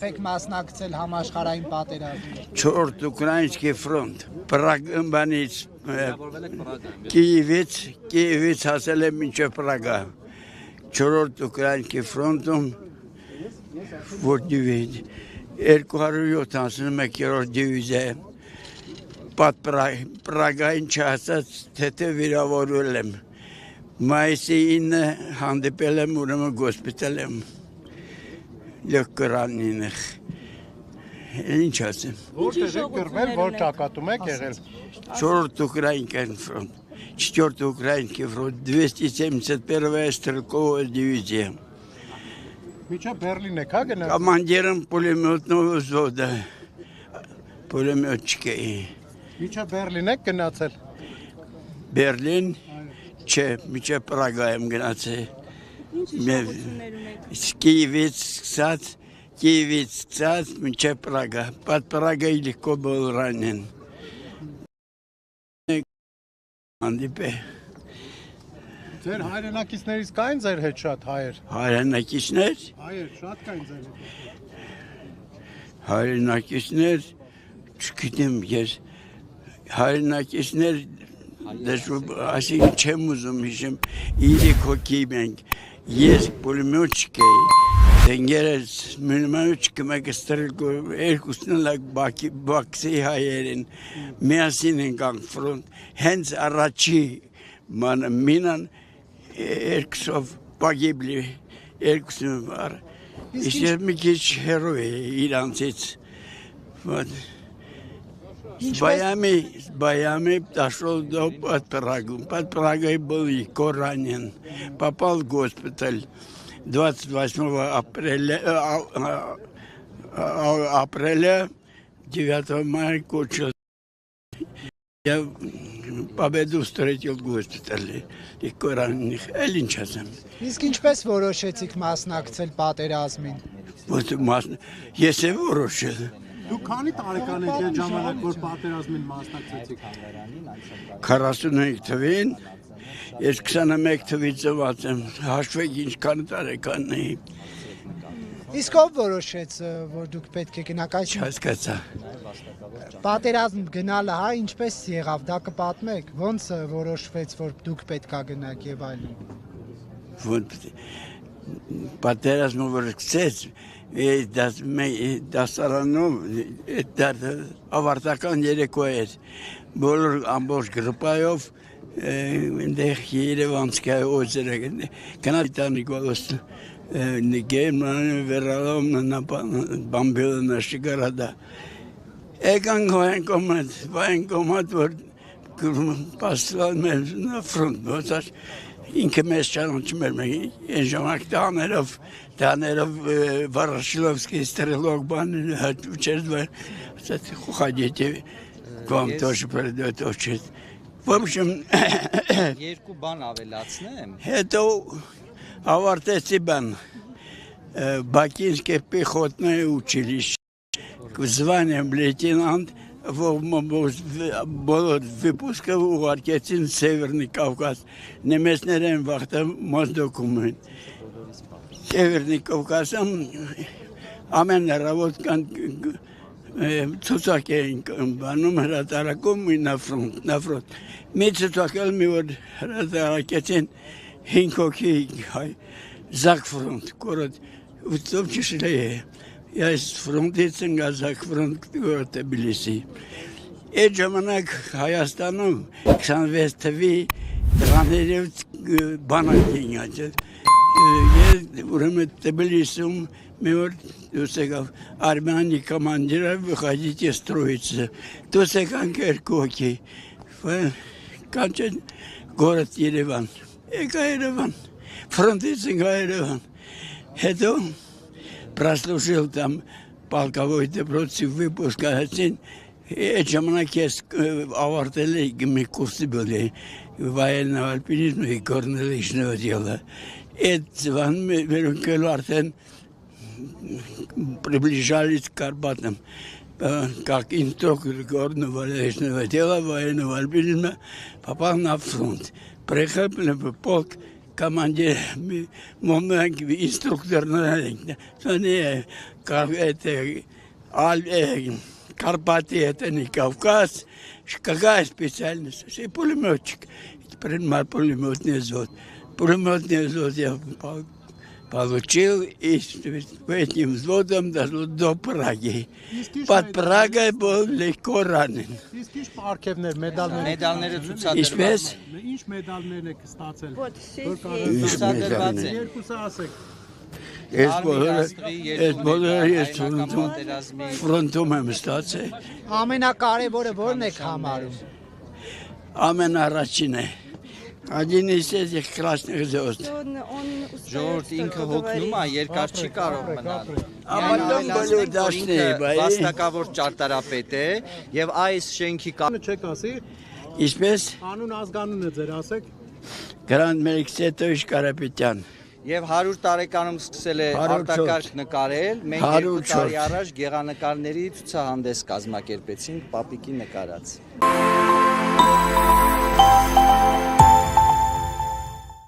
Եք մասնակցել համաշխարհային պատերազմին։ 4 Ուկրաինский ֆրոնտ, Պրագանից Կիևից հասել եմ մինչև Պրագա։ 4 Ուկրաինский ֆրոնտում որ դիվիզիա 271-րդ դիվիզիա Պատ Պրագային չհասած թեթե վիրավորվել եմ։ Մայիսի 9 հանդիպել եմ ուրեմն գոսպիտալում։ Լեգկրանինը։ Ինչ ասեմ։ Որտեղ եք գրվել, որ ճակատում եք եղել։ 4 Украинский фронт, 4 Украинский фронт, 271-я стрелковая дивизия. Միջա Բերլին եք հա գնացել։ Командиром пулеметного взвода, пулеметчики. Միջա Բերլին եք գնացել։ Բերլին, չէ, միջև Պրագա եմ գնացել։ Киевից սկսած մինչև Պրագա, Պատ Պրագայի լիքո բոլ րանեն։ Հանդիպե։ Ձեր հայրենակիցներից կային ձեր հետ շատ հայեր։ Հայրենակիցներ։ Հայեր շատ կային ձեր հետ։ Հայրենակիցներ, չգիտեմ ես, հայրենակիցներ, այսինքն չեմ ուզում հիշեմ, 3 հոգի մենք, ես պուլեմյոտչիկ էի, Դենգերս մինիմայոչիկը մեկը ստրելկո երկուսն լակ բաքսի հայերին, միասին ենք անք ֆրոնտ, հենց առաջի մինան երկուսով պագիբլի, երկուսն վար, իսկ մի քիչ հերո է իրանցից, Баями дошел до Под Прагой был легко ранен. Попал в госпиталь 28 апреля 9 мая кончил. Я победу встретил в госпитале. Легко раненых. Элинчасом. Իսկ ինչպես որոշեցիք մասնակցել պատերազմին։ Ես եմ որոշել։ Դուք քանի տարեկան եք այդ ժամանակ որ պատերազմին մասնակցեցիք։ 45 թվին, ես 21 թվից ծնված եմ, հաշվեք ինչքան տարեկան էի։ Իսկ ով որոշեց, որ դուք պետք է գնաք այս Չհասկացա։ պատերազմ գնալը, հա, ինչպես եղավ, դա կպատմեք, ոնց որոշվեց, որ դուք պետք է գնաք եւ այլն։ Պատերազմը որ սկսեց, դասարանով ավարտական երեկո էր, բոլոր ամբողջ գրպայով այնտեղ Երևանցկայ օձերը գնալ Նիկոլոս Նիգերման վերալով բամբելը նաշիգարադա Էգան կոմատ որ պաստլալ մեր ֆրոնտ բոցար ինքը մեզ ճանաչում էր այն ժամանակ տաներով Վարաշիլովսկի ստրելող բանը հաճեր խուխադետի к вам тоже передает очередь. В общем, երկու բան ավելացնեմ։ Հետո ավարտեցի բան Бакинское пехотное училище. Званием лейтенант բոլոր վիպուսկով ուղարկեցին Սևերնի Կովկաս, նեմեսներ են վաղտը մոզդոքում են։ Սևերնի Կովկասում ամեն հեռավոր կան ցուցակ էին բանում հրատարակում նավրոտ։ Մի ցուցակել մի որ հրատարակեցին 5 հոգի Զակ ֆրոնտ, կորոտ ուսով չշլե է։ Ես ֆրոնտից ընկազակ ֆրոնտ գոր Թբիլիսի։ Այդ ժամանակ Հայաստանում 26 թվի դրաներից բանակ եղած։ Ես ուրեմն Թբիլիսում մի օր դուրս եկավ Արմենի կոմանդիրը выходите строиться։ Դուրս եկանք երկու հոգի։ Կանչեն город Երևան։ Եկա Երևան։ Фронтից ընկա Երևան։ Հետո прослужил там полковой допросив выпуска. Այդ ժամանակ ես ավարտել էի մի կուրսի были военного альпинизма и горнолыжного дела. Այդ վերոնքելու արդեն приближались к Карпатам. Как инструктор горного лыжного дела, военного альпинизма попал на фронт. Приехал в полк Командир, момент инструкторный, это Карпаты, это не Кавказ. Какая специальность? Я пулеметчик. Принимал пулеметный взвод. Пулеметный взвод я получил и этим взводом дошло до Праги. Под Прагой был легко ранен. Իսկ ինչ պարգևներ, մեդալներ։ Մեդալները ցուցադրված Ինչպես? են։ Ինչ մեդալներ եք ստացել։ Вот все Ցուցադրված են։ Երկուսը ասեք։ Ես բոլորը ես ֆրոնտում եմ ստացել։ Ամենակարևորը ո՞րն եք համարում։ Ամենառաջին է։ Один из этих красных звезд. Ժողովուրդ ինքը հոգնում է, երկար չի կարող մնալ։ Ապատում բոլոր դաշտի է, բայ։ Վաստակավոր ճարտարապետ է եւ այս շենքի Անը չեք ասի։ Ինչպես Անուն ազգանունը ձեր ասեք։ Գրանդ Մելիքսետովիչ Կարապետյան։ եւ 100 տարեկանում սկսել է 104 արտակարգ նկարել։ Մենք 2 104 տարի առաջ գեղանկարների ցուցահանդես կազմակերպեցինք Պապիկի նկարած։